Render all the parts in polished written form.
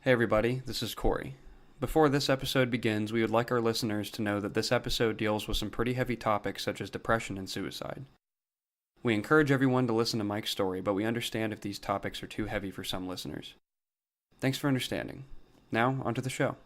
Hey everybody, this is Cory. Before this episode begins, we would like our listeners to know that this episode deals with some pretty heavy topics such as depression and suicide. We encourage everyone to listen to Mike's story, but we understand if these topics are too heavy for some listeners. Thanks for understanding. Now, onto the show.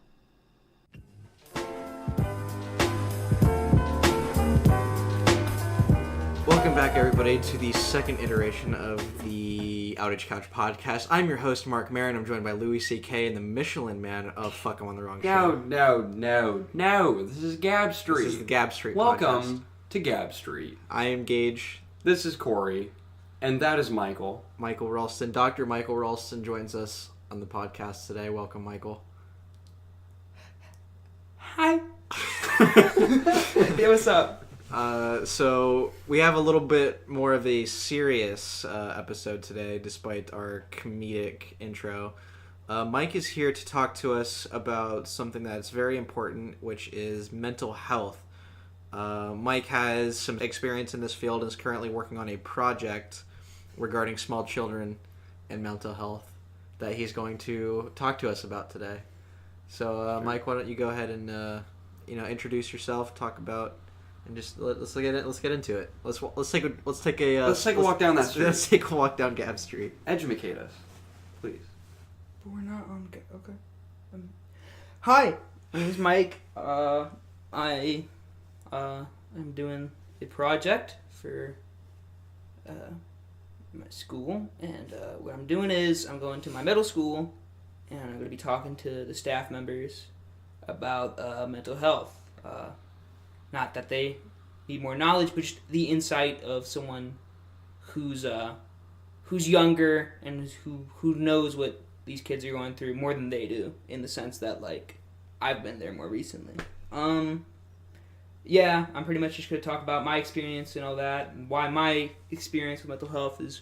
Welcome back, everybody, to the second iteration of the Outage Couch podcast. I'm your host, Mark Marin. I'm joined by Louis C.K. and the Michelin Man of Fuck I'm on the Wrong Show. No. This is Gab Street. This is the Gab Street Welcome to Gab Street. I am Gage. This is Cory. And that is Michael. Michael Ralstin. Dr. Michael Ralstin joins us on the podcast today. Welcome, Michael. Hi. Hey, what's up? So we have a little bit more of a serious episode today, despite our comedic intro. Mike is here to talk to us about something that's very important, which is mental health. Mike has some experience in this field and is currently working on a project regarding small children and mental health that he's going to talk to us about today. So, Mike, why don't you go ahead and introduce yourself, talk about. And just let's get into it. Let's take a walk down that street. Let's take a walk down Gab Street. Educate us, please. But we're not on. Okay. Hi, my name is Mike. I am doing a project for my school, and what I'm doing is I'm going to my middle school, and I'm going to be talking to the staff members about mental health. Not that they need more knowledge, but just the insight of someone who's younger and who knows what these kids are going through more than they do, in the sense that, like, I've been there more recently. Yeah, I'm pretty much just going to talk about my experience and all that, and why my experience with mental health is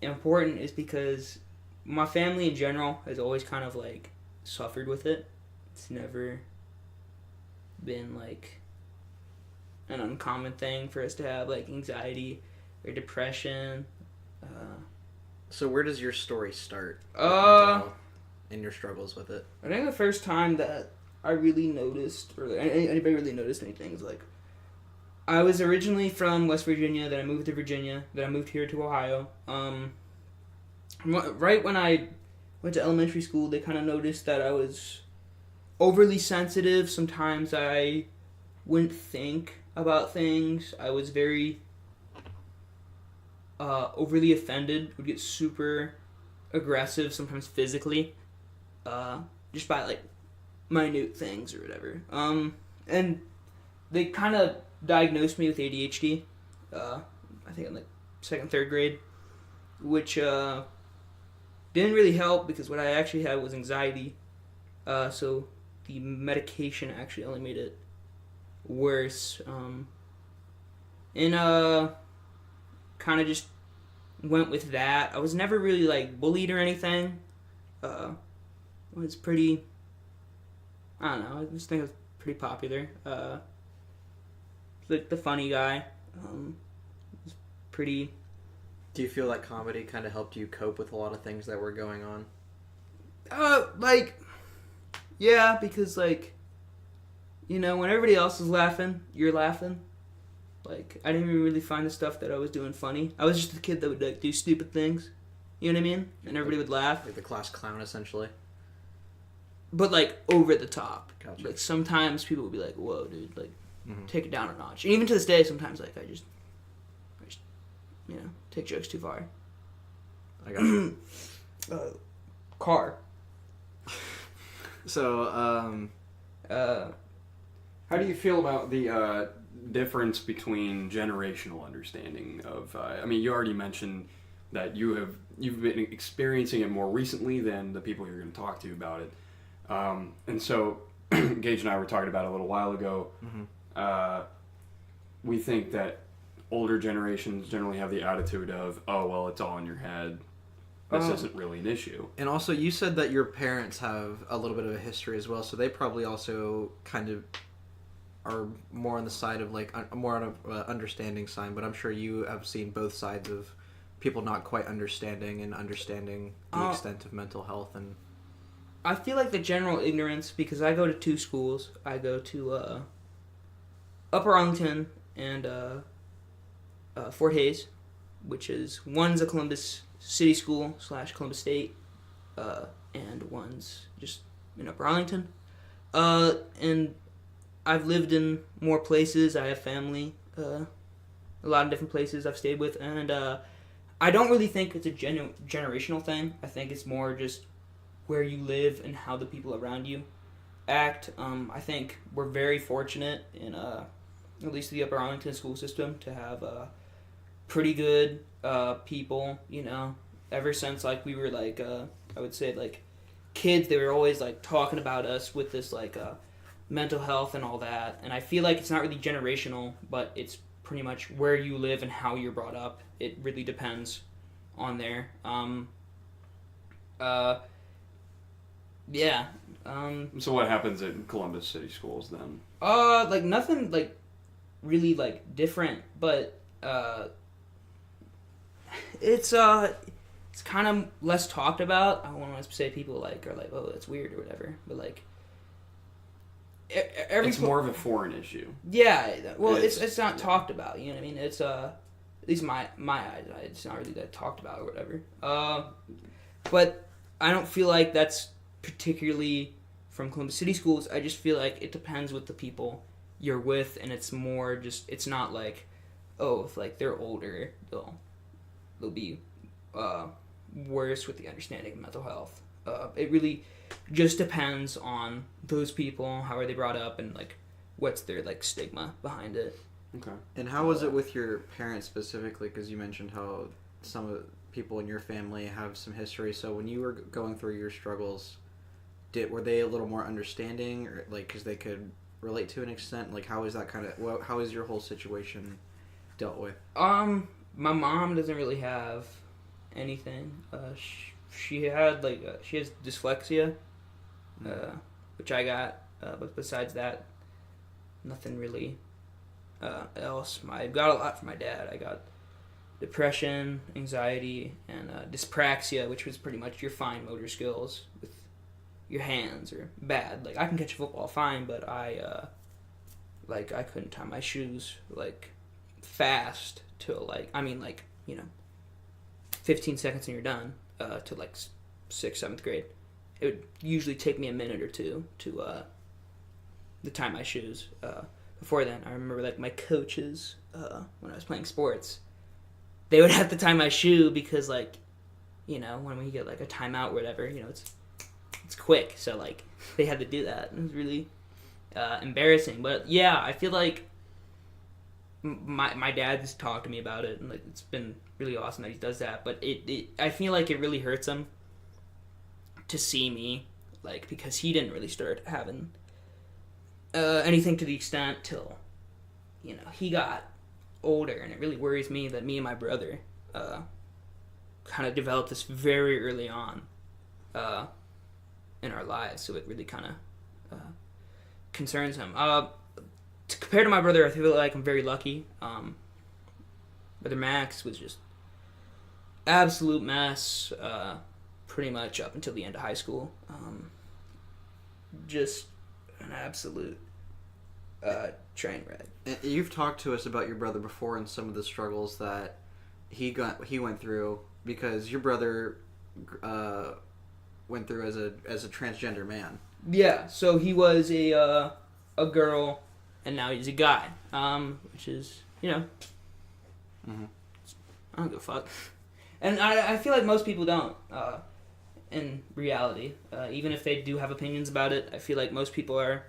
important is because my family in general has always kind of, like, suffered with it. It's never been, like, an uncommon thing for us to have, like, anxiety or depression. So where does your story start? And your struggles with it? I think the first time that I really noticed, or anybody really noticed anything, is, like, I was originally from West Virginia, then I moved to Virginia, then I moved here to Ohio. Right when I went to elementary school, they kind of noticed that I was overly sensitive. Sometimes I wouldn't think about things. I was very overly offended, would get super aggressive, sometimes physically, just by, like, minute things or whatever. And they kind of diagnosed me with ADHD, I think in, like, 2nd, 3rd grade, which didn't really help because what I actually had was anxiety, so the medication actually only made it worse, and kind of just went with that. I was never really, like, bullied or anything. I was pretty, I don't know, I just think I was pretty popular. Like, the funny guy. Was pretty. Do you feel like comedy kind of helped you cope with a lot of things that were going on? Like, yeah, because, like, you know, when everybody else is laughing, you're laughing. Like, I didn't even really find the stuff that I was doing funny. I was just the kid that would, like, do stupid things. You know what I mean? And everybody would laugh. Like the class clown, essentially. But, like, over the top. Gotcha. Like, sometimes people would be like, whoa, dude, like, take it down a notch. And even to this day, sometimes, like, I just, you know, take jokes too far. I got you. Car. So, How do you feel about the difference between generational understanding of? I mean, you already mentioned that you've been experiencing it more recently than the people you're going to talk to about it, and so Gage and I were talking about it a little while ago. We think that older generations generally have the attitude of, oh, well, it's all in your head. This isn't really an issue. And also, you said that your parents have a little bit of a history as well, so they probably also kind of are more on the side of, like, more on a understanding side, but I'm sure you have seen both sides of people not quite understanding and understanding the extent of mental health and I feel like the general ignorance, because I go to 2 schools. I go to Upper Arlington and Fort Hays, which is one's a Columbus City School / Columbus State, and one's just in Upper Arlington. And I've lived in more places. I have family, a lot of different places I've stayed with, and I don't really think it's a generational thing. I think it's more just where you live and how the people around you act. I think we're very fortunate in at least the Upper Arlington school system to have pretty good people. You know, ever since like we were like I would say like kids, they were always like talking about us with this like mental health and all that. And I feel like it's not really generational, but it's pretty much where you live and how you're brought up. It really depends on there. Yeah. So what happens in Columbus City Schools then? Like nothing like really like different, but it's kind of less talked about. I don't want to say people like are like, oh, that's weird or whatever, but like it's more of a foreign issue. Yeah, well, it's not talked about. You know what I mean? It's at least my eyes, it's not really that talked about or whatever. But I don't feel like that's particularly from Columbus City Schools. I just feel like it depends with the people you're with, and it's more just, it's not like, oh, if like they're older, they'll be worse with the understanding of mental health. It really just depends on those people, how are they brought up, and like what's their like stigma behind it. Okay. And how was it with your parents specifically? Because you mentioned how some of the people in your family have some history. So when you were going through your struggles, were they a little more understanding, or like because they could relate to an extent? Like how is that kind of how is your whole situation dealt with? My mom doesn't really have anything. She had like she has dyslexia, which I got. But besides that, nothing really else. I got a lot from my dad. I got depression, anxiety, and dyspraxia, which was pretty much your fine motor skills with your hands are bad. Like I can catch a football fine, but I couldn't tie my shoes like fast till 15 seconds and you're done. To like 6th, 7th grade. It would usually take me a minute or two to tie my shoes. Before then, I remember like my coaches when I was playing sports, they would have to tie my shoe because like, you know, when we get like a timeout or whatever, you know, it's quick. So like they had to do that. It was really embarrassing. But yeah, I feel like my dad just talked to me about it, and like it's been really awesome that he does that. But I feel like it really hurts him to see me, like, because he didn't really start having anything to the extent till, you know, he got older, and it really worries me that me and my brother kind of developed this very early on in our lives. So it really kind of concerns him. Compared to my brother, I feel like I'm very lucky. Brother Max was just absolute mess, pretty much up until the end of high school. Just an absolute train wreck. And you've talked to us about your brother before and some of the struggles that he went through, because your brother went through as a transgender man. Yeah, so he was a girl, and now he's a guy, which is, you know, I don't give a fuck. And I feel like most people don't, in reality. Even if they do have opinions about it, I feel like most people are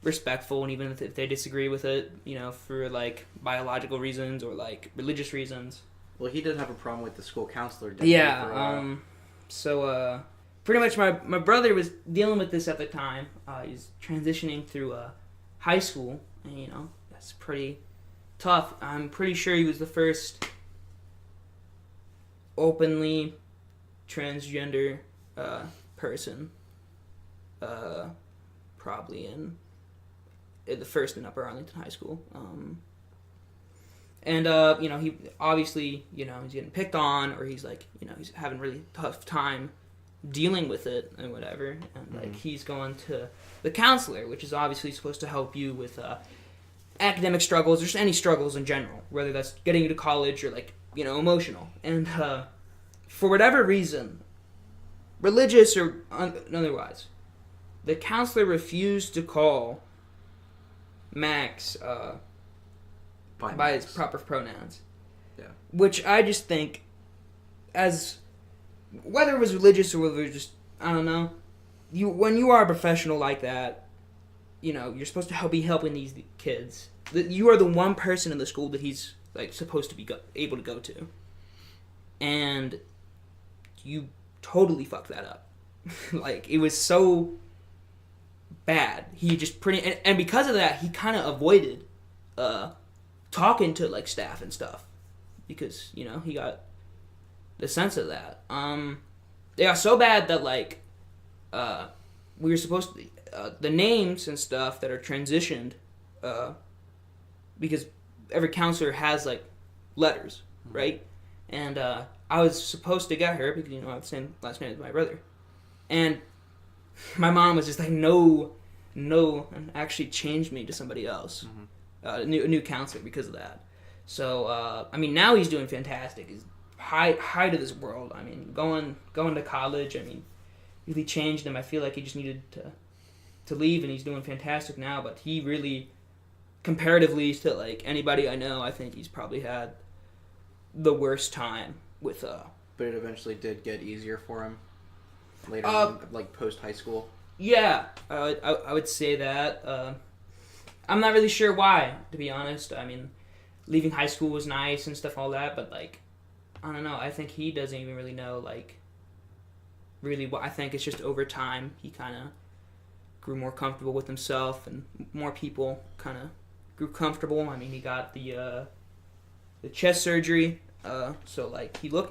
respectful, and even if they disagree with it, you know, for like biological reasons or like religious reasons. Well, he did have a problem with the school counselor. Yeah, so pretty much my brother was dealing with this at the time. He's transitioning through high school, and you know, that's pretty tough. I'm pretty sure he was the first openly transgender person, probably in the first in Upper Arlington High School. And you know, he obviously, you know, he's getting picked on, or he's like, you know, he's having a really tough time dealing with it and whatever, and like he's going to the counselor, which is obviously supposed to help you with academic struggles or just any struggles in general, whether that's getting you to college or like emotional. And for whatever reason, religious or otherwise, the counselor refused to call Max by his proper pronouns. Yeah. Which I just think, as whether it was religious or whether it was just, I don't know, when you are a professional like that, you're supposed to be helping these kids. You are the one person in the school that he's like supposed to be able to go to, and you totally fucked that up. Like, it was so bad. He just and because of that, he kind of avoided talking to like staff and stuff, because he got the sense of that. They got so bad that like we were supposed to the names and stuff that are transitioned, because every counselor has like letters, right? And I was supposed to get her because I have the same last name as my brother, and my mom was just like, no, and actually changed me to somebody else, a new counselor because of that. So I mean, now he's doing fantastic. He's height of this world. I mean, going to college. I mean, really changed him. I feel like he just needed to leave, and he's doing fantastic now. But he really, comparatively to like anybody I know, I think he's probably had the worst time with But it eventually did get easier for him later on, like post high school. Yeah, I would say that. I'm not really sure why, to be honest. I mean, leaving high school was nice and stuff, all that, but like, I don't know. I think he doesn't even really know, like, really what. I think it's just over time he kind of grew more comfortable with himself, and more people kind of grew comfortable. I mean, he got the chest surgery, so like he looks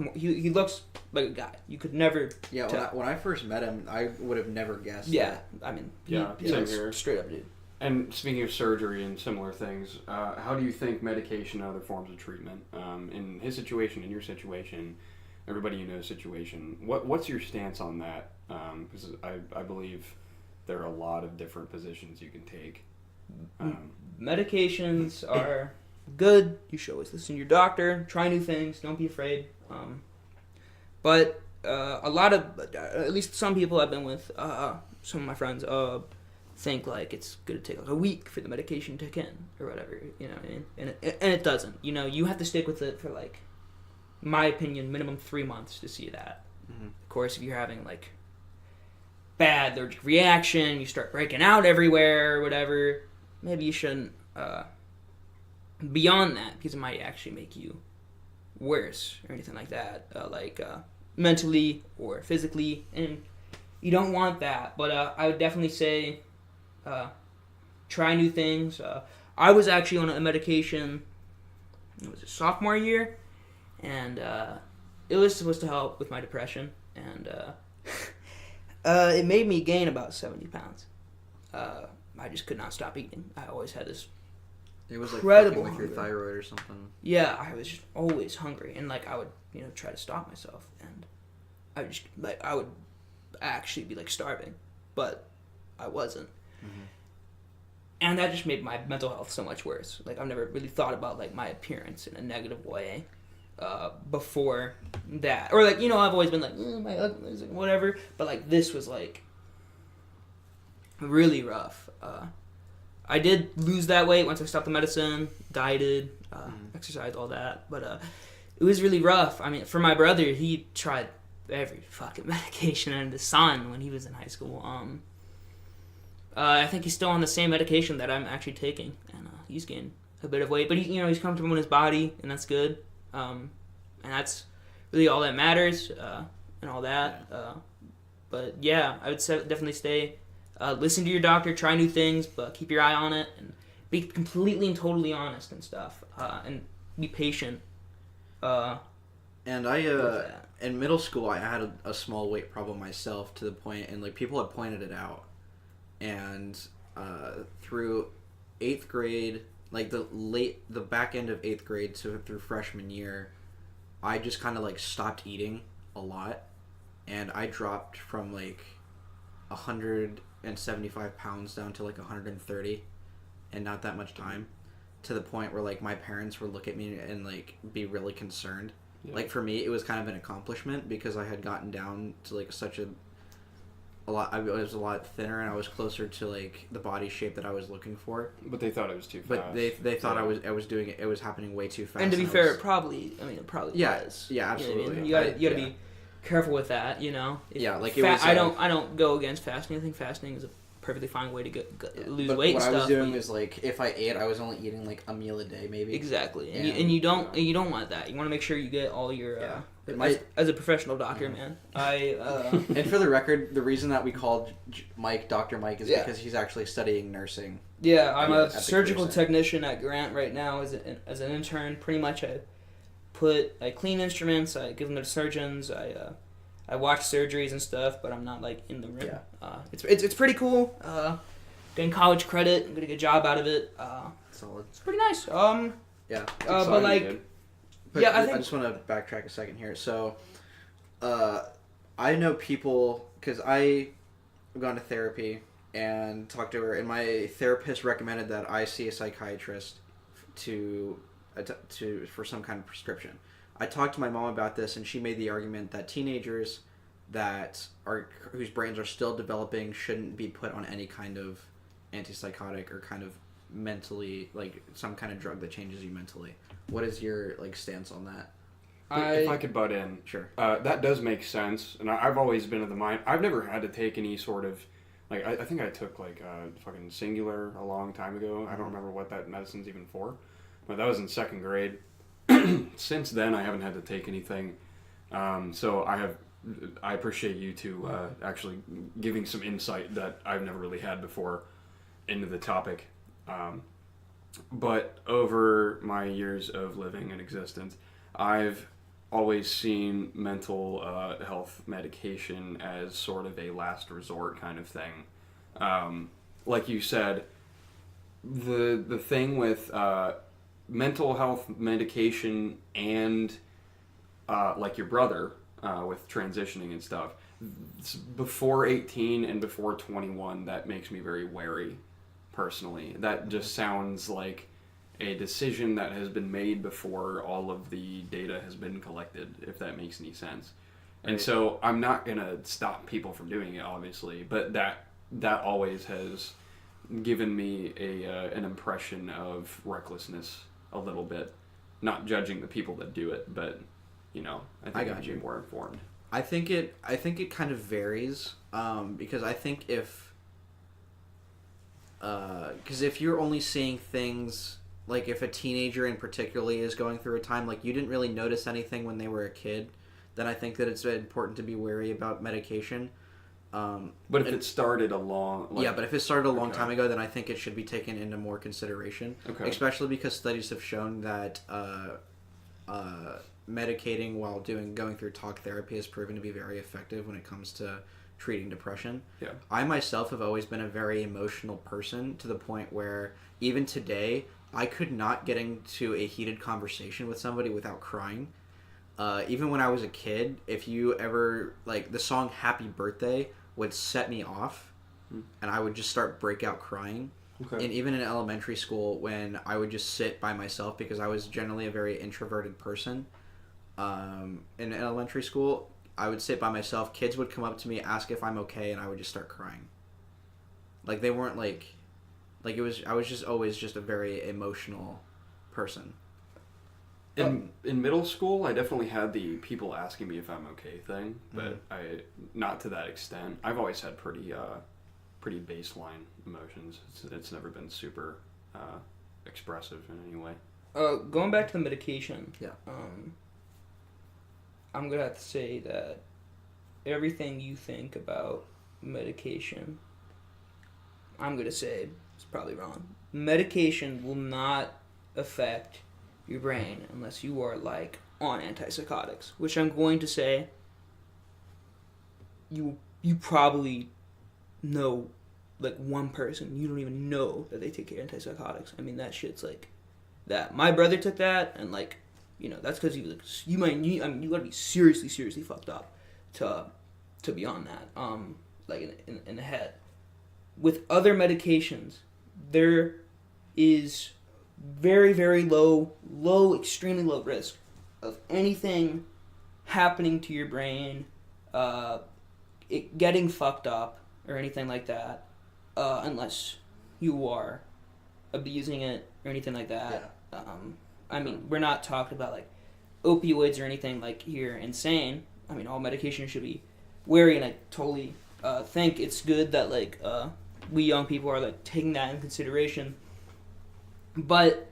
like a guy. You could never. Yeah, tell. when I first met him, I would have never guessed. Yeah, that. I mean, Yeah, he same looks here. straight up dude. And speaking of surgery and similar things, how do you think medication and other forms of treatment, in his situation, in your situation, everybody you know's situation, what's your stance on that? Because I believe there are a lot of different positions you can take. Medications are good. You should always listen to your doctor. Try new things. Don't be afraid. But a lot of, at least some people I've been with, some of my friends, think like it's going to take like a week for the medication to kick in or whatever, and it doesn't. You have to stick with it for, like, in my opinion, minimum 3 months to see that. Of course, if you're having like bad allergic reaction, you start breaking out everywhere or whatever, maybe you shouldn't beyond that, because it might actually make you worse or anything like that, like mentally or physically, and you don't want that. But I would definitely say try new things. I was actually on a medication, it was a sophomore year, and it was supposed to help with my depression, and it made me gain about 70 pounds. I just could not stop eating. I always had this It was like incredible fucking with your hunger. thyroid or something. Yeah, I was just always hungry, and like I would, try to stop myself, and I would actually be like starving, but I wasn't. And that just made my mental health so much worse. Like, I've never really thought about like my appearance in a negative way before that, or like I've always been like my ugly, like, whatever. But like this was like really rough. I did lose that weight once I stopped the medicine, dieted, exercised, all that. But it was really rough. I mean, for my brother, he tried every fucking medication under the sun when he was in high school. I think he's still on the same medication that I'm actually taking, and he's gained a bit of weight. But he's comfortable in his body, and that's good. And that's really all that matters, and all that. But yeah, I would definitely stay. Listen to your doctor, try new things, but keep your eye on it, and be completely and totally honest and stuff, and be patient. And in middle school, I had a small weight problem myself, to the point, and like people had pointed it out. And through 8th grade, like the back end of 8th grade to through freshman year, I just kind of like stopped eating a lot, and I dropped from like 175 pounds down to like 130 in not that much time, to the point where like my parents would look at me and like be really concerned. Yeah. Like for me, it was kind of an accomplishment because I had gotten down to like such a lot. I was a lot thinner and I was closer to like the body shape that I was looking for. But they thought it was too fast. But they thought I was doing it. It was happening way too fast. And to be fair, it probably yeah, was. Yeah, absolutely. You know what I mean? You gotta be careful with that. You know. Like it was. I don't go against fasting. I think fasting is a perfectly fine way to lose weight. What and I was stuff, doing is like if I ate, I was only eating like a meal a day, maybe. Exactly, and you don't want that. You want to make sure you get all your. As a professional doctor, man, and for the record, the reason that we called Mike Dr. Mike is because he's actually studying nursing. Yeah, I'm a surgical technician at Grant right now as an intern. Pretty much, I clean instruments, I give them to surgeons, I watch surgeries and stuff, but I'm not like in the room. Yeah. It's pretty cool. Getting college credit, I'm gonna get a job out of it. Solid. It's pretty nice. Yeah. But like. Dude. I just want to backtrack a second here. So, I know people because I've gone to therapy and talked to her, and my therapist recommended that I see a psychiatrist for some kind of prescription. I talked to my mom about this, and she made the argument that teenagers whose brains are still developing shouldn't be put on any kind of antipsychotic or kind of mentally, like some kind of drug that changes you mentally. What is your like stance on that? If I could butt in, sure. That does make sense, and I've always been of the mind. I've never had to take any sort of, like I think I took like fucking Singular a long time ago. I don't remember what that medicine's even for, but that was in second grade. Since then, I haven't had to take anything. So I appreciate you two actually giving some insight that I've never really had before into the topic. But over my years of living and existence, I've always seen mental health medication as sort of a last resort kind of thing. Like you said, the thing with mental health medication and like your brother with transitioning and stuff, before 18 and before 21, that makes me very wary. Personally, that just sounds like a decision that has been made before all of the data has been collected, if that makes any sense. Right. And so I'm not gonna stop people from doing it, obviously, but that always has given me an impression of recklessness a little bit. Not judging the people that do it, but I think I'd be more informed. I think it kind of varies because I think because if you're only seeing things, like if a teenager in particularly is going through a time, like you didn't really notice anything when they were a kid, then I think that it's important to be wary about medication. But if it started a long... but if it started a long time ago, then I think it should be taken into more consideration. Okay. Especially because studies have shown that medicating while going through talk therapy has proven to be very effective when it comes to treating depression. Yeah. I myself have always been a very emotional person to the point where even today I could not get into a heated conversation with somebody without crying. Even when I was a kid, if you ever like the song Happy Birthday would set me off and I would just start break out crying. Okay. And even in elementary school when I would just sit by myself because I was generally a very introverted person in elementary school, I would sit by myself. Kids would come up to me, ask if I'm okay, and I would just start crying. Like they weren't like it was. I was just always just a very emotional person. In middle school, I definitely had the people asking me if I'm okay thing, but I not to that extent. I've always had pretty baseline emotions. It's never been super expressive in any way. Going back to the medication. Yeah. I'm going to have to say that everything you think about medication, I'm going to say is probably wrong. Medication will not affect your brain unless you are, like, on antipsychotics, which I'm going to say you probably know, like, one person. You don't even know that they take antipsychotics. I mean, that shit's, like, that. My brother took that, and, like, that's because you gotta be seriously fucked up to to be on that, like in the head. With other medications, there is very, very low, extremely low risk of anything happening to your brain, it getting fucked up or anything like that, unless you are abusing it or anything like that. Yeah. I mean, we're not talking about like opioids or anything like you're insane. I mean, all medication should be wary, and I totally think it's good that like we young people are like taking that in consideration. But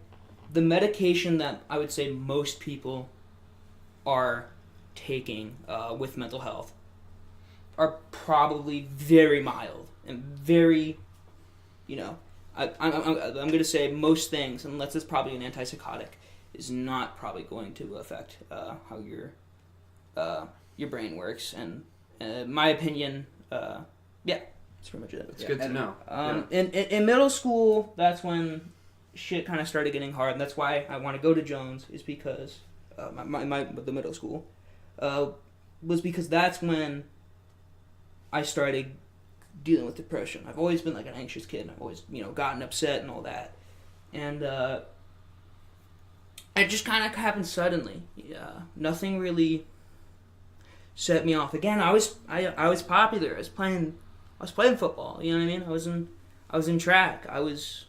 the medication that I would say most people are taking with mental health are probably very mild and very, you know, I'm going to say most things, unless it's probably an antipsychotic, is not probably going to affect how your brain works. And my opinion, yeah, that's pretty much it. It's good to know. In middle school, that's when shit kind of started getting hard, and that's why I want to go to Jones, is because the middle school was because that's when I started dealing with depression. I've always been like an anxious kid, and I've always, you know, gotten upset and all that. And it just kind of happened suddenly. Nothing really set me off. Again, I was popular. I was playing football. You know what I mean? I was in track. I was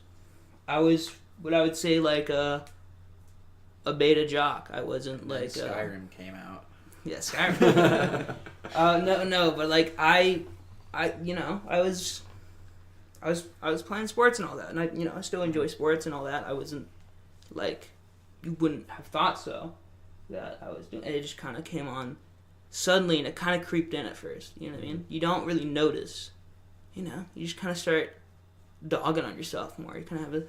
what I would say like a beta jock. I wasn't like Skyrim came out. Yeah, Skyrim. No, but like I you know, I was playing sports and all that, and I still enjoy sports and all that. I wasn't like, you wouldn't have thought so that I was doing. It just kind of came on suddenly, and it kind of creeped in at first. You know what I mean? You don't really notice. You know, you just kind of start dogging on yourself more. You kind of have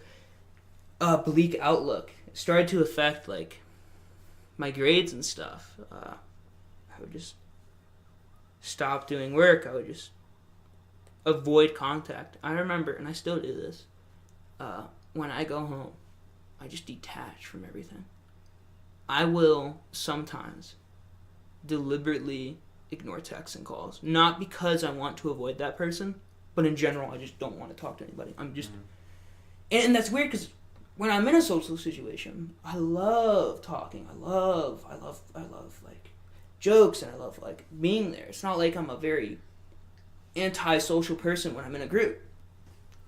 a bleak outlook. It started to affect like my grades and stuff. I would just stop doing work. I would just avoid contact. I remember, and I still do this, when I go home, I just detach from everything. I will sometimes deliberately ignore texts and calls. Not because I want to avoid that person, but in general, I just don't want to talk to anybody. I'm just... And that's weird, because when I'm in a social situation, I love talking. I love like, jokes, and I love, like, being there. It's not like I'm a very anti-social person when I'm in a group.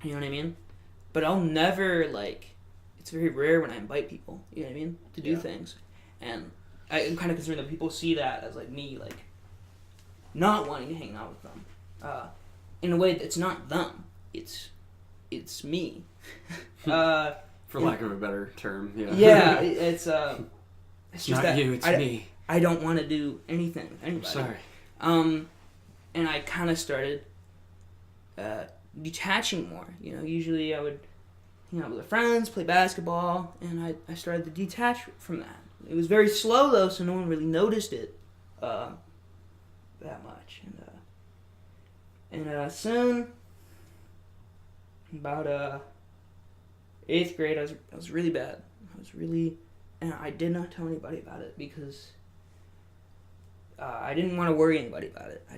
You know what I mean? But I'll never, like... It's very rare when I invite people, you know what I mean, to do things. And I'm kind of concerned that people see that as, like, me, like, not wanting to hang out with them. In a way, it's not them. It's me. For lack of a better term, yeah. Yeah, it's just not that you, it's me. I don't want to do anything with anybody. Sorry. And I kind of started detaching more. You know, usually I would hang out with friends, play basketball, and I started to detach from that. It was very slow though, so no one really noticed it that much. And soon, about 8th grade, I was really bad. And I did not tell anybody about it because I didn't want to worry anybody about it. I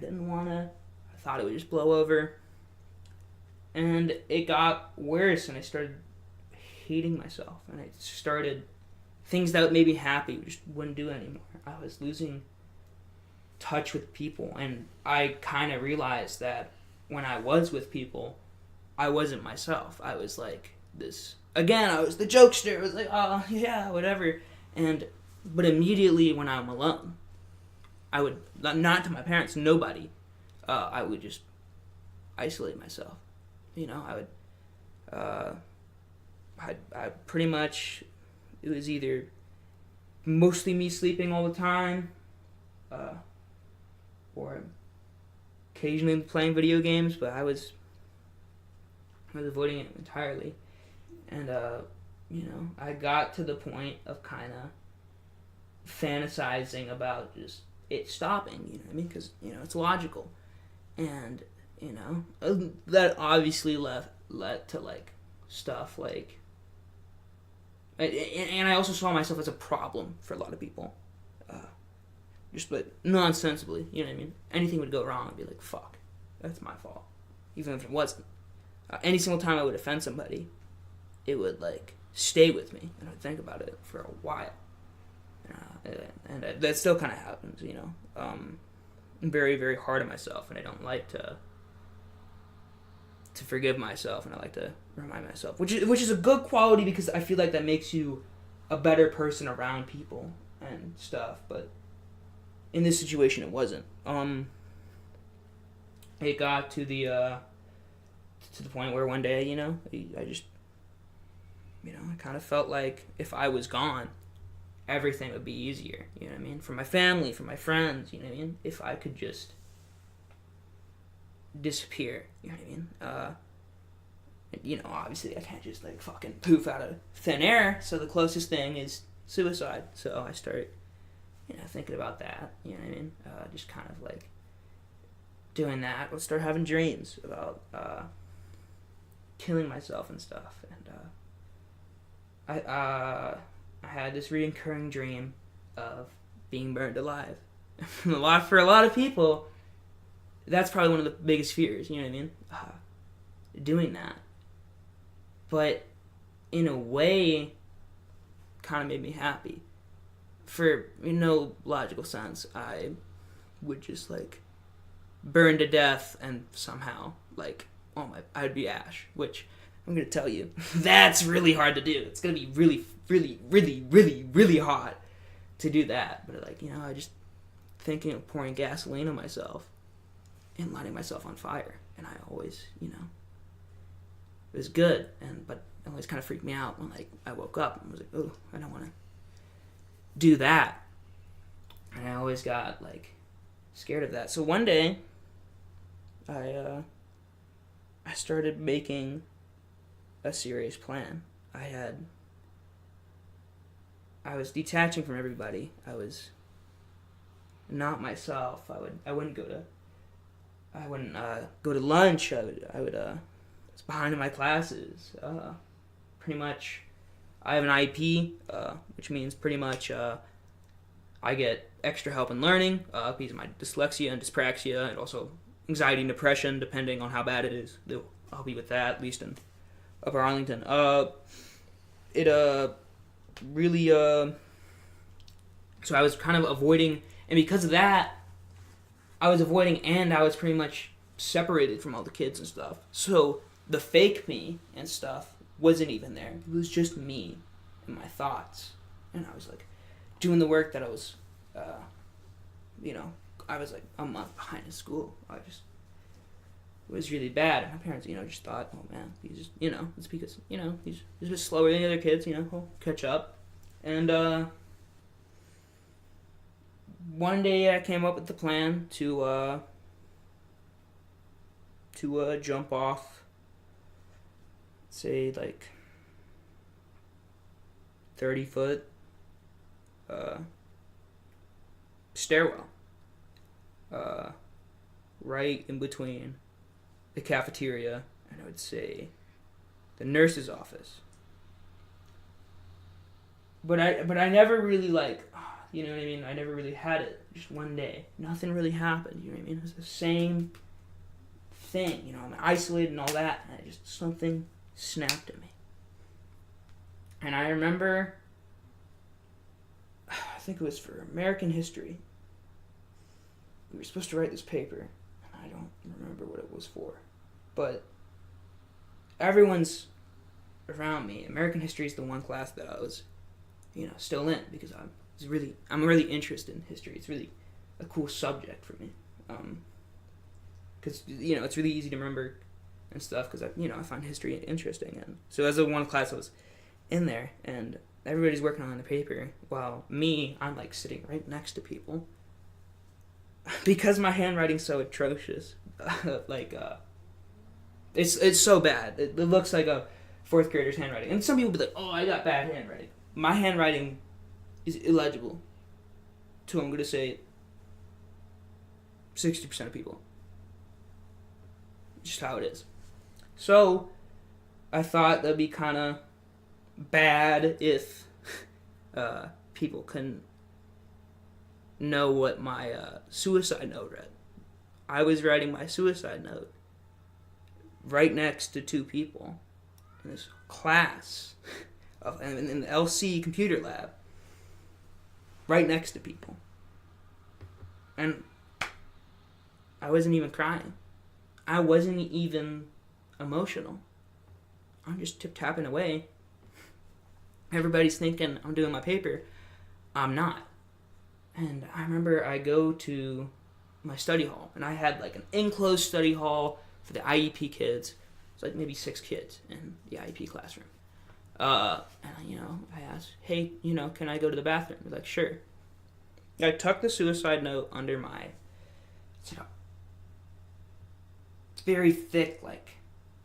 thought it would just blow over. And it got worse, and I started hating myself. And I started, things that made me happy just wouldn't do it anymore. I was losing touch with people, and I kind of realized that when I was with people, I wasn't myself. I was like this, again, I was the jokester. I was like, oh, yeah, whatever. But immediately when I'm alone, I would, not to my parents, nobody, I would just isolate myself. You know, I pretty much, it was either mostly me sleeping all the time, or occasionally playing video games, but I was avoiding it entirely. And, you know, I got to the point of kind of fantasizing about just it stopping, you know what I mean? Because, you know, it's logical. And, you know, that obviously led to, like, stuff like... And I also saw myself as a problem for a lot of people. just like nonsensibly, you know what I mean? Anything would go wrong, I'd be like, fuck, that's my fault, even if it wasn't. Any single time I would offend somebody, it would like stay with me, and I'd think about it for a while. And that still kind of happens, you know. I'm very, very hard on myself, and I don't like to forgive myself, and I like to remind myself, which is a good quality because I feel like that makes you a better person around people and stuff. But in this situation, it wasn't. It got to the point where one day, you know, I just, you know, I kind of felt like if I was gone, everything would be easier, you know what I mean? For my family, for my friends, you know what I mean? If I could just disappear, you know what I mean? You know, obviously I can't just like fucking poof out of thin air, so the closest thing is suicide. So I start, you know, thinking about that, you know what I mean? Just kind of like doing that. I'll start having dreams about killing myself and stuff. And I had this recurring dream of being burned alive. For a lot of people, that's probably one of the biggest fears, you know what I mean? Doing that. But in a way, kind of made me happy. For no logical sense, I would just like burn to death and somehow like, I'd be ash, which I'm gonna tell you, that's really hard to do. It's gonna be really, really, really, really, really hot to do that. But like, you know, I just thinking of pouring gasoline on myself and lighting myself on fire, and I always, you know, it was good, but it always kind of freaked me out when like I woke up and was like, oh, I don't want to do that, and I always got like scared of that. So one day, I started making a serious plan. I was detaching from everybody. I was not myself. I wouldn't go to lunch. I was behind in my classes. Pretty much, I have an IEP, which means pretty much I get extra help in learning because of my dyslexia and dyspraxia, and also anxiety and depression, depending on how bad it is. They'll help you with that, at least in Upper Arlington. Really, so I was kind of avoiding, and because of that, I was avoiding, and I was pretty much separated from all the kids and stuff. So the fake me and stuff wasn't even there. It was just me and my thoughts. And I was like doing the work that I was, you know, I was like a month behind in school. It was really bad. And my parents, you know, just thought, oh man, he's just, you know, it's because, you know, he's just slower than the other kids, you know, he'll catch up. And one day I came up with the plan to jump off, say like 30-foot stairwell, right in between the cafeteria and I would say the nurse's office. But I never really like, you know what I mean? I never really had it. Just one day, nothing really happened. You know what I mean? It was the same thing. You know, I'm isolated and all that, and something snapped at me. And I remember, I think it was for American history. We were supposed to write this paper, and I don't remember what it was for. But everyone's around me. American history is the one class that I was, you know, still in, because I'm really interested in history. It's really a cool subject for me, because you know it's really easy to remember and stuff. Because I find history interesting, and so as a one class I was in there, and everybody's working on the paper, while I'm like sitting right next to people because my handwriting's so atrocious. It's so bad. It looks like a fourth grader's handwriting, and some people be like, "Oh, I got bad handwriting." My handwriting is illegible to, I'm going to say, 60% of people. Just how it is. So, I thought that'd be kind of bad if people couldn't know what my suicide note read. I was writing my suicide note right next to two people in this class in the LC computer lab, right next to people. And I wasn't even crying. I wasn't even emotional. I'm just tip-tapping away. Everybody's thinking I'm doing my paper. I'm not. And I remember I go to my study hall, and I had like an enclosed study hall for the IEP kids. It's like maybe 6 kids in the IEP classroom. And I asked, hey, can I go to the bathroom? They're like, sure. I tucked the suicide note under my, very thick like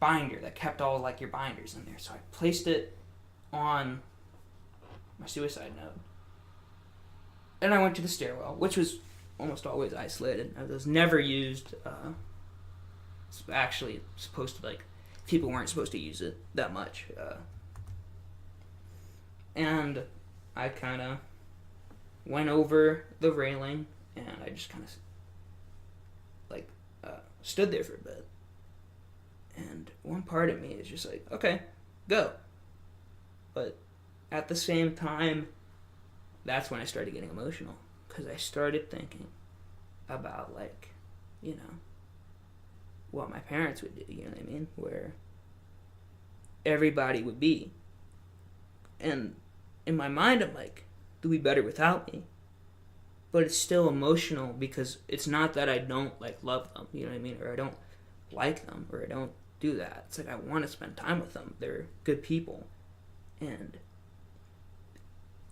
binder that kept all like your binders in there. So I placed it on my suicide note. And I went to the stairwell, which was almost always isolated. It was never used. It's actually supposed to, like, people weren't supposed to use it that much. And I kind of went over the railing, and I just kind of, like, stood there for a bit. And one part of me is just like, okay, go. But at the same time, that's when I started getting emotional, because I started thinking about, like, what my parents would do, you know what I mean? Where everybody would be. And in my mind, I'm like, they'll be better without me. But it's still emotional, because it's not that I don't, like, love them, you know what I mean? Or I don't like them, or I don't do that. It's like I want to spend time with them. They're good people. And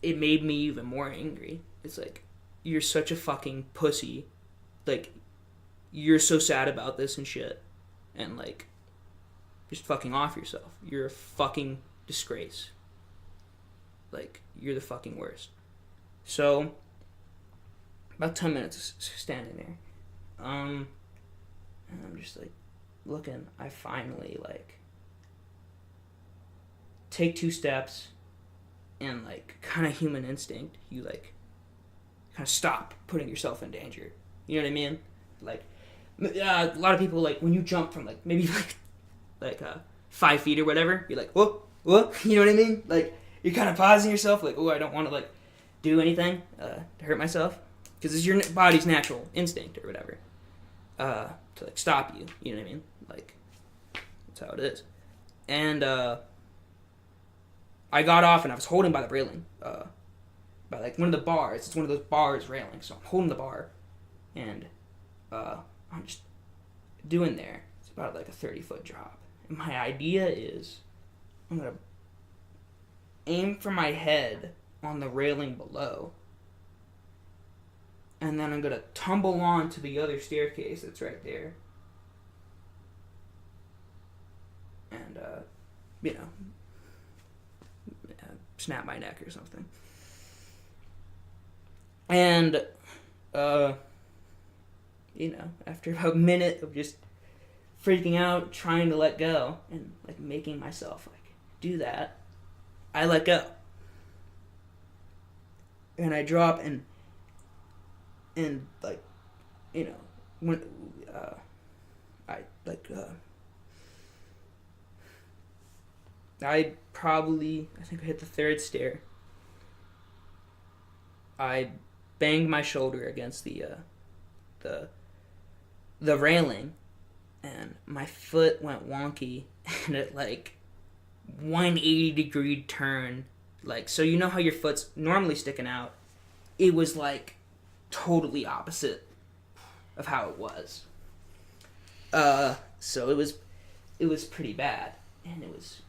it made me even more angry. It's like, you're such a fucking pussy. Like, you're so sad about this and shit. And, like, just fucking off yourself. You're a fucking disgrace. Like, you're the fucking worst. So, about 10 minutes standing there. And I'm just, like, looking. I finally, like, take 2 steps. And, like, kind of human instinct, you, like, kind of stop putting yourself in danger. You know what I mean? Like, a lot of people, like, when you jump from, like, maybe, like 5 feet or whatever, you're like, whoa, you know what I mean? Like, you're kind of pausing yourself, like, oh, I don't want to, like, do anything to hurt myself. Because it's your body's natural instinct or whatever to, like, stop you. You know what I mean? Like, that's how it is. And, I got off, and I was holding by the railing, by, like, one of the bars. It's one of those bars railing, so I'm holding the bar, and I'm just doing there. It's about, like, a 30-foot drop. And my idea is I'm going to aim for my head on the railing below, and then I'm going to tumble on to the other staircase that's right there, and, snap my neck or something. And, after about a minute of just freaking out, trying to let go, and, like, making myself, like, do that, I let go. And I drop, and like, when, I think I hit the 3rd stair. I banged my shoulder against the railing, and my foot went wonky, and it, like, 180-degree turn. Like, so you know how your foot's normally sticking out? It was, like, totally opposite of how it was. So it was pretty bad. And it was,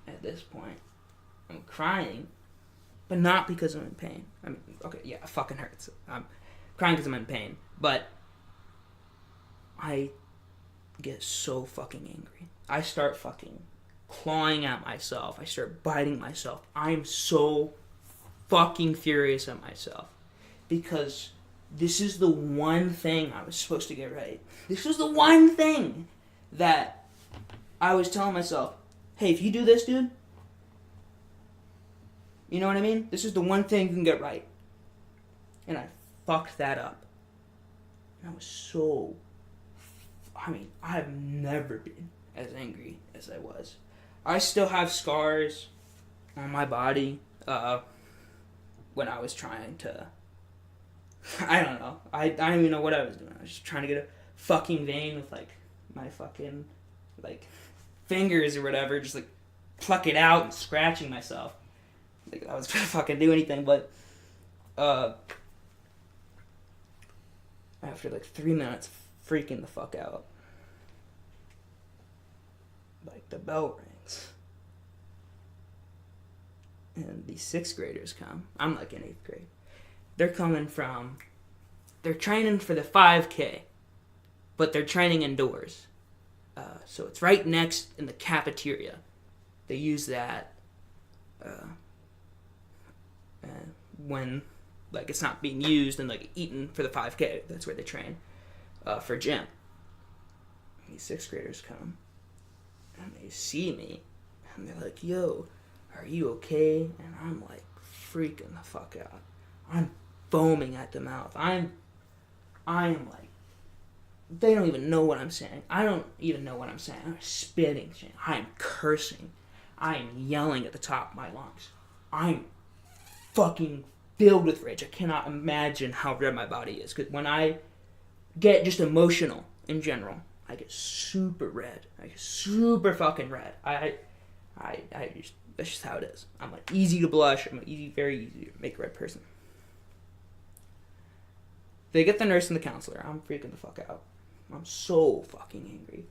at this point, I'm crying, but not because I'm in pain. I mean, okay, yeah, it fucking hurts. I'm crying because I'm in pain, but I get so fucking angry. I start fucking clawing at myself. I start biting myself. I'm so fucking furious at myself, because this is the one thing I was supposed to get right. This was the one thing that I was telling myself, hey, if you do this, dude, you know what I mean? This is the one thing you can get right. And I fucked that up. And I was so... I mean, I have never been as angry as I was. I still have scars on my body when I was trying to... I don't know. I don't even know what I was doing. I was just trying to get a fucking vein with, like, my fucking, like, fingers or whatever. Just, like, pluck it out and scratching myself. Like, I was trying to fucking do anything, but... after, like, 3 minutes, freaking the fuck out. Like, the bell rings. And these 6th graders come. I'm, like, in 8th grade. They're coming from... They're training for the 5K. But they're training indoors. So it's right next in the cafeteria. They use that when, like, it's not being used and, like, eaten for the 5K. That's where they train for gym. These 6th graders come. And they see me. And they're like, yo, are you okay? And I'm, like, freaking the fuck out. I'm foaming at the mouth. I'm like, they don't even know what I'm saying. I don't even know what I'm saying. I'm spitting. I'm cursing. I'm yelling at the top of my lungs. I'm fucking filled with rage. I cannot imagine how red my body is. Because when I get just emotional in general, I get super red. I get super fucking red. I just, that's just how it is. I'm like easy to blush. I'm very easy to make a red person. They get the nurse and the counselor. I'm freaking the fuck out. I'm so fucking angry.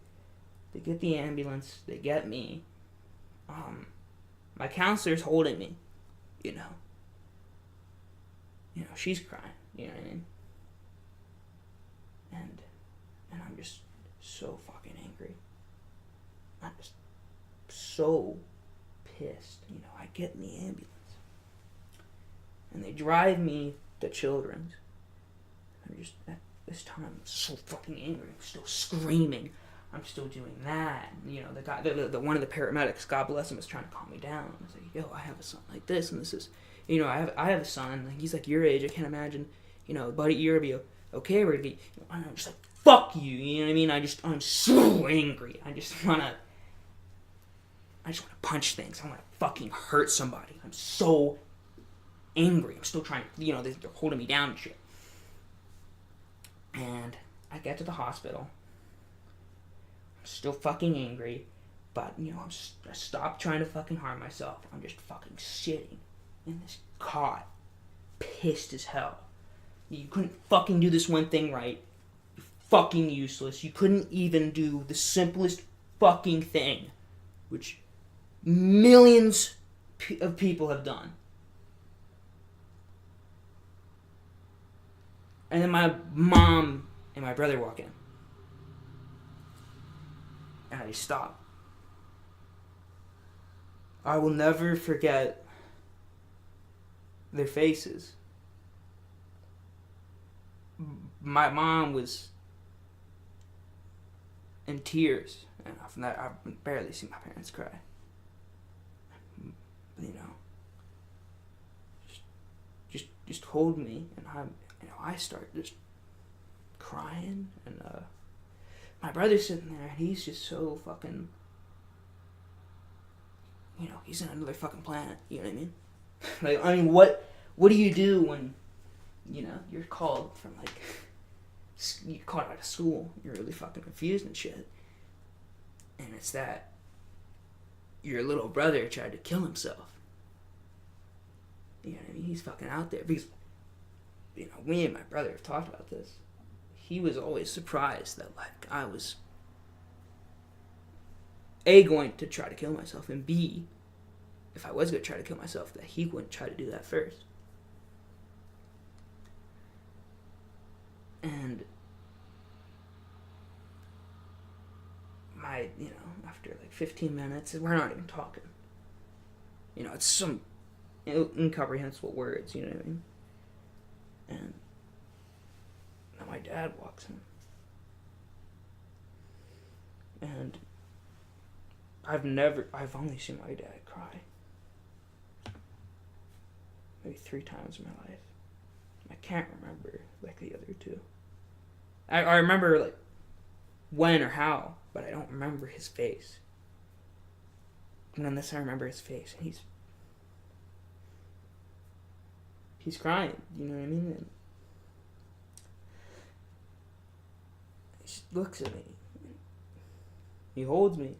They get the ambulance. They get me. My counselor's holding me. You know, she's crying. You know what I mean? And I'm just so fucking angry. I'm just so pissed. I get in the ambulance. And they drive me to Children's. I'm just, at this time, I'm so fucking angry. I'm still screaming. I'm still doing that. And, the guy, the one of the paramedics, God bless him, was trying to calm me down. I was like, yo, I have a son like this, and this is, I have a son. Like, he's like your age. I can't imagine, buddy, you're gonna be okay. We're gonna be. I'm just like, fuck you. You know what I mean? I'm so angry. I just wanna punch things. I wanna fucking hurt somebody. I'm so angry. I'm still trying. They're holding me down and shit. And I get to the hospital. I'm still fucking angry, but I stopped trying to fucking harm myself. I'm just fucking sitting in this cot, pissed as hell. You couldn't fucking do this one thing right. You're fucking useless. You couldn't even do the simplest fucking thing, which millions of people have done. And then my mom and my brother walk in. And I stop. I will never forget their faces. My mom was in tears. And from that, I've barely seen my parents cry. But, just hold me, and I start just crying, and my brother's sitting there, and he's just so fucking, he's in another fucking planet, you know what I mean? What do you do when, you're called from, you're called out of school, you're really fucking confused and shit, and it's that your little brother tried to kill himself. You know what I mean? He's fucking out there, because me and my brother have talked about this. He was always surprised that, I was A, going to try to kill myself, and B, if I was going to try to kill myself, that he wouldn't try to do that first. And after 15 minutes, we're not even talking. It's some incomprehensible words, you know what I mean? And then my dad walks in. And I've only seen my dad cry maybe 3 times in my life. I can't remember like the other two. I remember like when or how, but I don't remember his face. And on this I remember his face, and he's crying, you know what I mean? And he just looks at me. He holds me.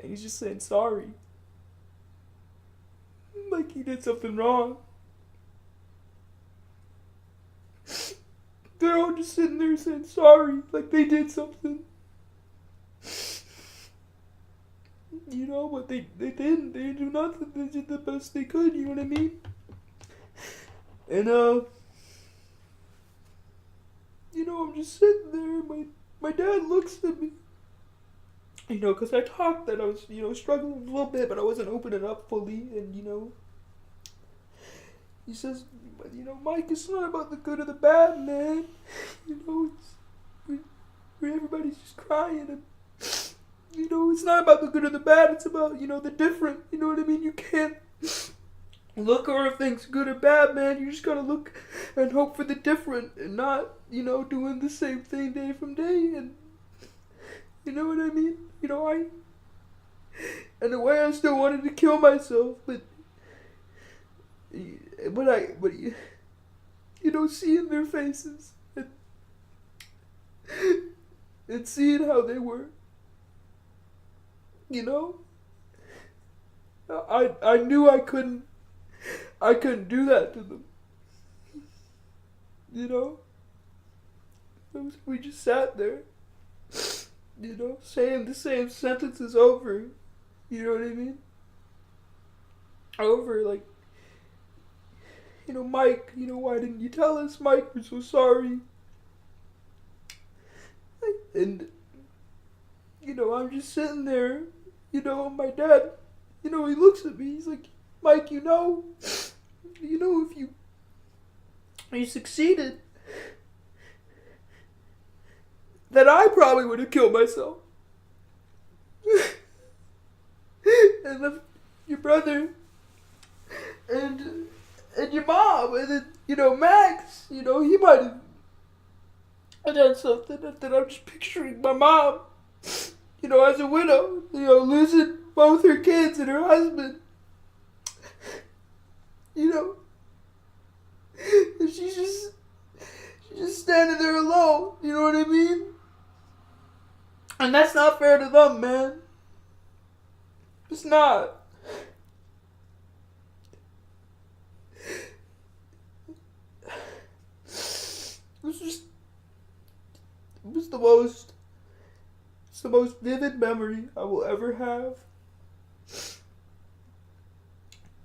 And he's just saying sorry. Like he did something wrong. They're all just sitting there saying sorry, like they did something. You know, but they didn't. They didn't do nothing. They did the best they could, you know what I mean? And, you know, I'm just sitting there. My dad looks at me. You know, because I talked that I was, you know, struggling a little bit, but I wasn't opening up fully. And, you know, he says, you know, Mike, it's not about the good or the bad, man. You know, where everybody's just crying. And, you know, it's not about the good or the bad. It's about, you know, the different. You know what I mean? You can't look over if things good or bad, man. You just gotta look and hope for the different and not, you know, doing the same thing day from day. And you know what I mean? You know, in a way I still wanted to kill myself, but you know, seeing their faces and seeing how they were, you know, I knew I couldn't do that to them. You know? We just sat there, you know, saying the same sentences over. You know what I mean? Over, like, you know, Mike, you know, why didn't you tell us? Mike, we're so sorry. And, you know, I'm just sitting there, you know, my dad, you know, he looks at me, he's like, Mike, you know, if you succeeded, that I probably would have killed myself. And then your brother, and your mom, and then, you know, Max, you know, he might have done something. That I'm just picturing my mom, you know, as a widow, you know, losing both her kids and her husband. You know, and she's just standing there alone, you know what I mean? And that's not fair to them, man. It's not. It's the most vivid memory I will ever have.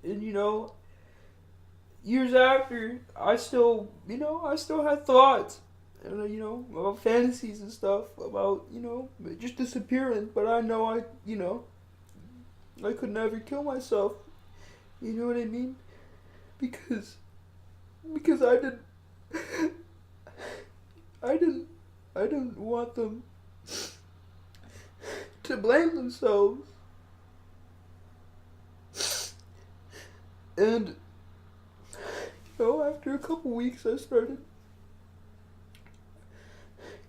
And, you know, years after, I still had thoughts, and, you know, about fantasies and stuff, about, you know, just disappearing, but I know I could never kill myself, you know what I mean? Because I didn't want them to blame themselves. And, you know, after a couple weeks I started,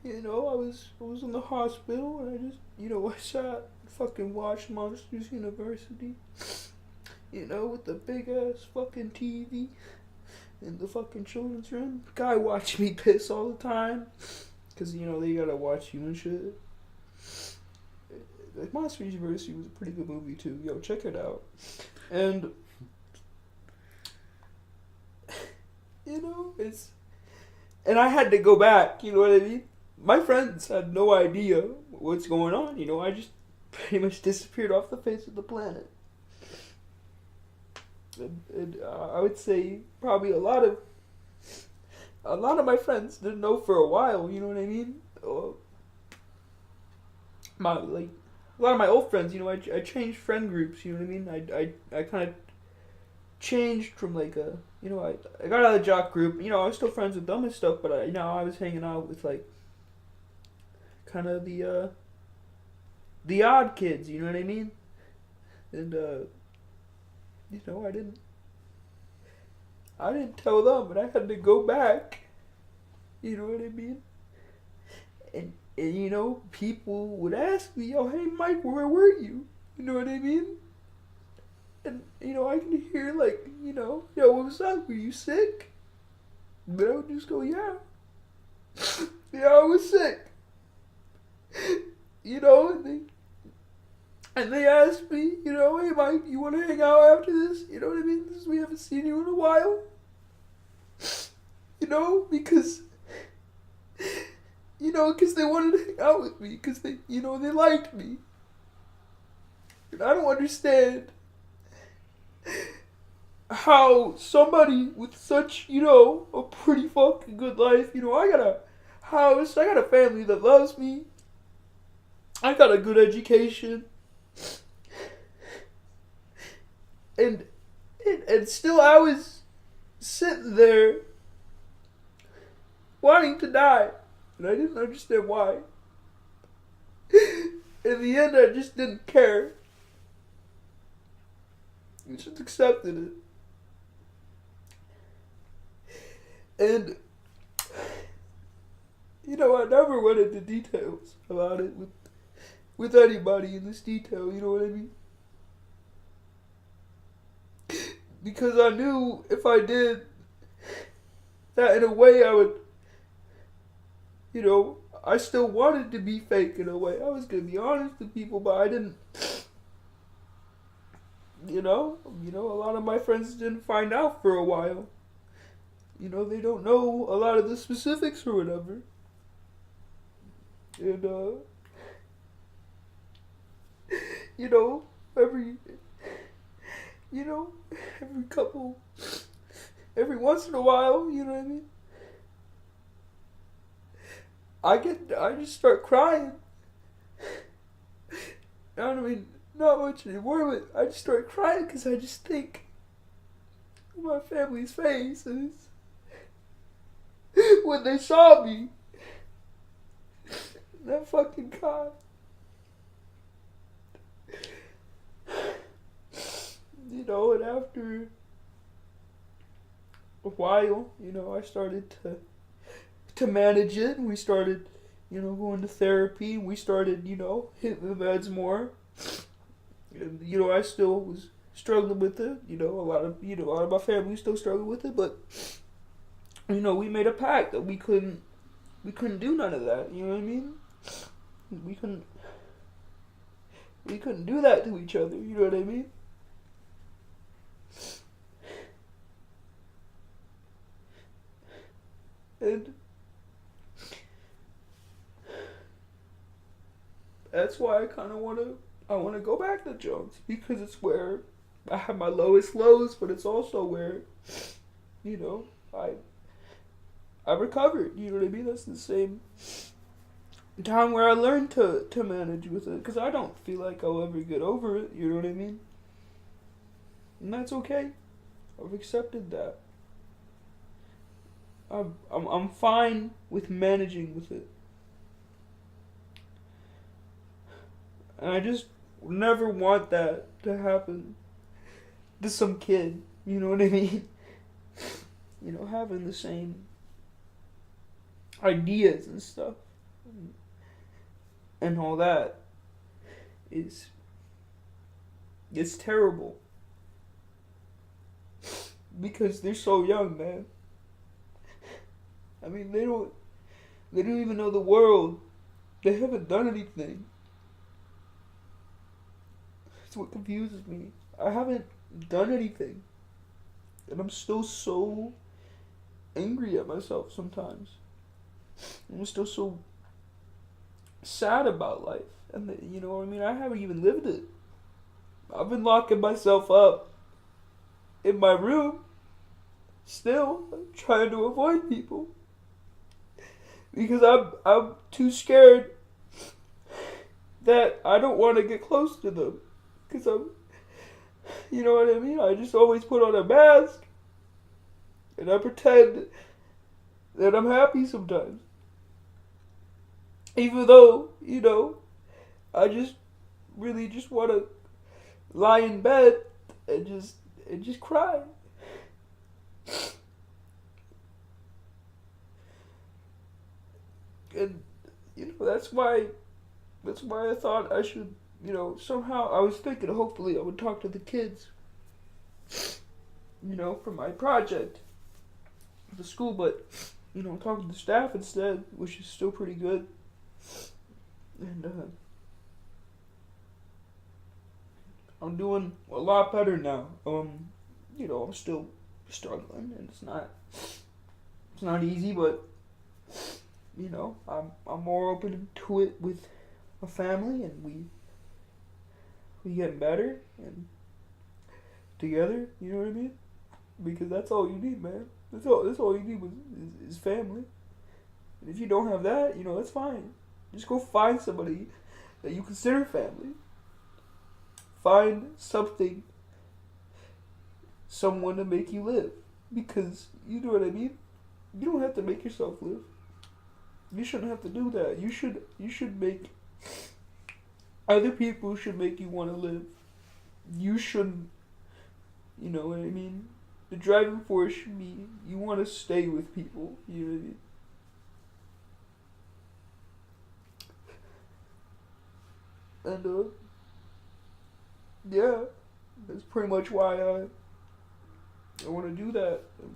you know, I was in the hospital, and I just, you know, I sat and fucking watched Monsters University, you know, with the big ass fucking TV in the fucking children's room. Guy watched me piss all the time, cause, you know, they gotta watch you and shit. Like, Monsters University was a pretty good movie too. Yo, check it out. And, you know, and I had to go back, you know what I mean? My friends had no idea what's going on, you know, I just pretty much disappeared off the face of the planet. And I would say probably a lot of my friends didn't know for a while, you know what I mean? A lot of my old friends, you know, I changed friend groups, you know what I mean? I kind of changed from, like, you know, I got out of the jock group, you know, I was still friends with them and stuff, but I was hanging out with, like, kind of the the odd kids, you know what I mean? And I didn't tell them, and I had to go back. You know what I mean? And people would ask me, "Oh, hey, Mike, where were you?" You know what I mean? And I could hear "Yo, what was up? Were you sick?" But I would just go, "Yeah, yeah, I was sick." And they asked me, "Hey, Mike, you want to hang out after this?" You know what I mean? Because we haven't seen you in a while. Because they wanted to hang out with me, because they liked me. And I don't understand how somebody with such, a pretty fucking good life, I got a house, I got a family that loves me, I got a good education, and still I was sitting there wanting to die, and I didn't understand why. In the end, I just didn't care. I just accepted it. And, I never went into details about it with anybody in this detail, you know what I mean? Because I knew if I did that, in a way I would, I still wanted to be fake in a way. I was going to be honest with people, but I didn't, a lot of my friends didn't find out for a while. They don't know a lot of the specifics or whatever. And, every once in a while, you know what I mean? I just start crying. I mean, not much anymore, but I just start crying because I just think of my family's faces when they saw me. That fucking God. And after a while, I started to manage it, and we started, going to therapy, and we started, hitting the meds more. And, I still was struggling with it. A lot of my family still struggled with it, but, we made a pact that we couldn't do none of that, you know what I mean? We couldn't do that to each other, you know what I mean? And that's why I want to go back to Jones, because it's where I have my lowest lows, but it's also where, I recovered, you know what I mean? That's the same time where I learned to manage with it, because I don't feel like I'll ever get over it, you know what I mean? And that's okay. I've accepted that. I'm fine with managing with it. And I just never want that to happen to some kid, you know what I mean? Having the same ideas and stuff and all that it's terrible, because they're so young, man. I mean, they don't even know the world. They haven't done anything. That's what confuses me. I haven't done anything, and I'm still so angry at myself sometimes. I'm still so sad about life, and you know what I mean? I haven't even lived it. I've been locking myself up in my room, still trying to avoid people, because I'm too scared that I don't want to get close to them, because you know what I mean? I just always put on a mask, and I pretend that I'm happy sometimes. Even though, I just really just want to lie in bed and just cry. And that's why I thought I should, somehow I was thinking hopefully I would talk to the kids, for my project for the school, but talking to the staff instead, which is still pretty good. And I'm doing a lot better now. I'm still struggling, and it's not easy, but I'm more open to it with a family, and we get better and together. You know what I mean? Because that's all you need, man. That's all you need is family. And if you don't have that, that's fine. Just go find somebody that you consider family. Find someone to make you live. Because, you know what I mean? You don't have to make yourself live. You shouldn't have to do that. You should make... Other people should make you want to live. You shouldn't... You know what I mean? The driving force should be you want to stay with people. You know what I mean? And, yeah, that's pretty much why I want to do that. And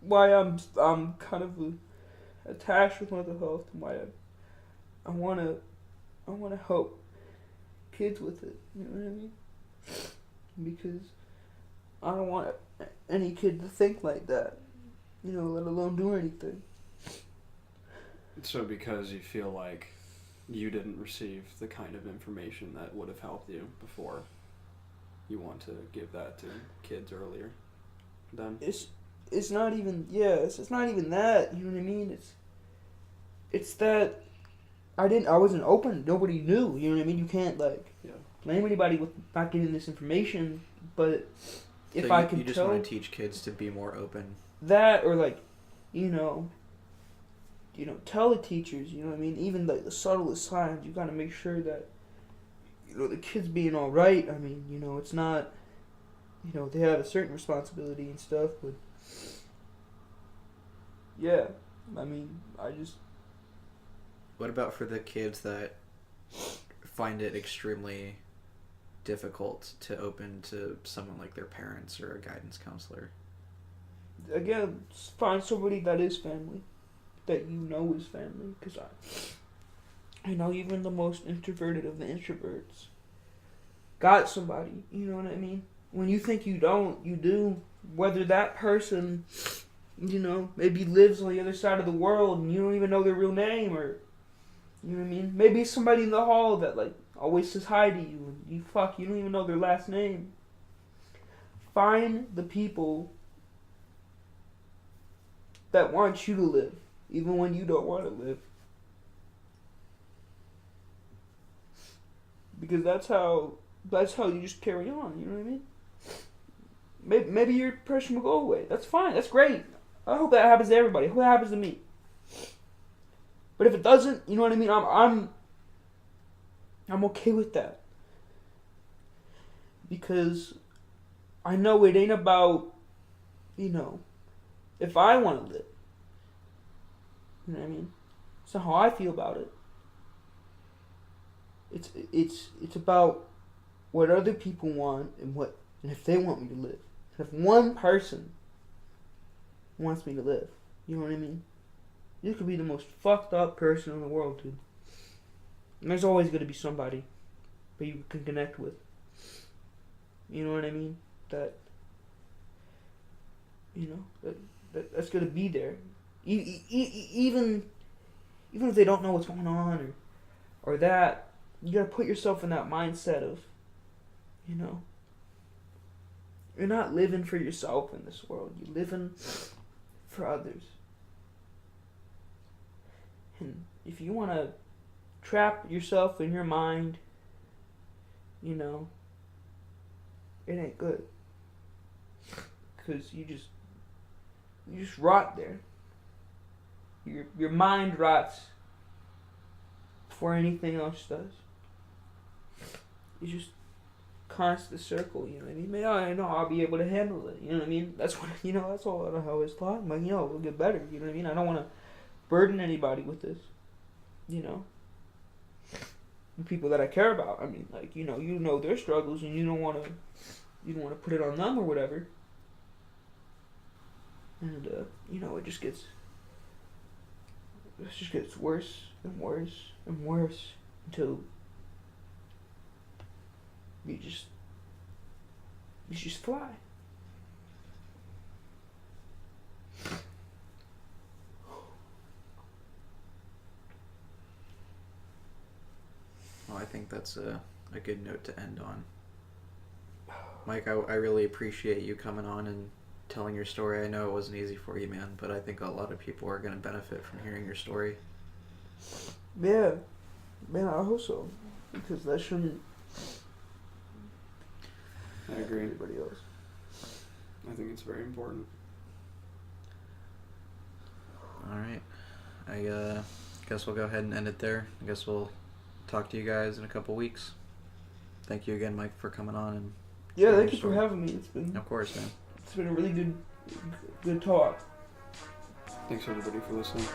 why I'm kind of attached with mental health, and why I want to help kids with it. You know what I mean? Because I don't want any kid to think like that, let alone do anything. So because you feel like you didn't receive the kind of information that would have helped you before, you want to give that to kids earlier then? It's not even, it's not even that, you know what I mean? It's that I wasn't open, nobody knew, you know what I mean? You can't, blame anybody with not getting this information, but if I could you just want to teach kids to be more open. That, or tell the teachers, you know what I mean? Even the subtlest signs, you gotta make sure that, the kid's being alright. I mean, it's not, they have a certain responsibility and stuff, but, yeah, I mean, What about for the kids that find it extremely difficult to open to someone like their parents or a guidance counselor? Again, find somebody that is family, that is family, because I know even the most introverted of the introverts got somebody, you know what I mean? When you think you don't, you do. Whether that person, maybe lives on the other side of the world and you don't even know their real name, or, you know what I mean? Maybe it's somebody in the hall that, always says hi to you, and you don't even know their last name. Find the people that want you to live, even when you don't want to live. Because that's how you just carry on, you know what I mean? Maybe your depression will go away. That's fine, that's great. I hope that happens to everybody. I hope that happens to me. But if it doesn't, you know what I mean? I'm okay with that. Because I know it ain't about, if I want to live. You know what I mean? It's not how I feel about it. It's about what other people want and if they want me to live. And if one person wants me to live, you know what I mean? You could be the most fucked up person in the world, dude. And there's always going to be somebody that you can connect with. You know what I mean? That's going to be there. Even if they don't know what's going on or that, you got to put yourself in that mindset of, you're not living for yourself in this world. You're living for others. And if you want to trap yourself in your mind, it ain't good. Because you just rot there. Your mind rots before anything else does. You just constant circle, you know what I mean? Man, I know I'll be able to handle it, you know what I mean? That's what, that's all I was taught. I'm like, we'll get better, you know what I mean? I don't want to burden anybody with this, The people that I care about, I mean, like, you know their struggles, and you don't want to put it on them or whatever. And, it just gets worse and worse and worse until you just fly. Well, I think that's a good note to end on. Mike, I really appreciate you coming on and telling your story. I know it wasn't easy for you, man, but I think a lot of people are going to benefit from hearing your story. Yeah. Man, I hope so. Because that shouldn't... I agree. Anybody else. I think it's very important. All right. I guess we'll go ahead and end it there. I guess we'll talk to you guys in a couple weeks. Thank you again, Mike, for coming on. And yeah, thank you for having me. It's been... Of course, man. It's been a really good talk. Thanks, everybody, for listening.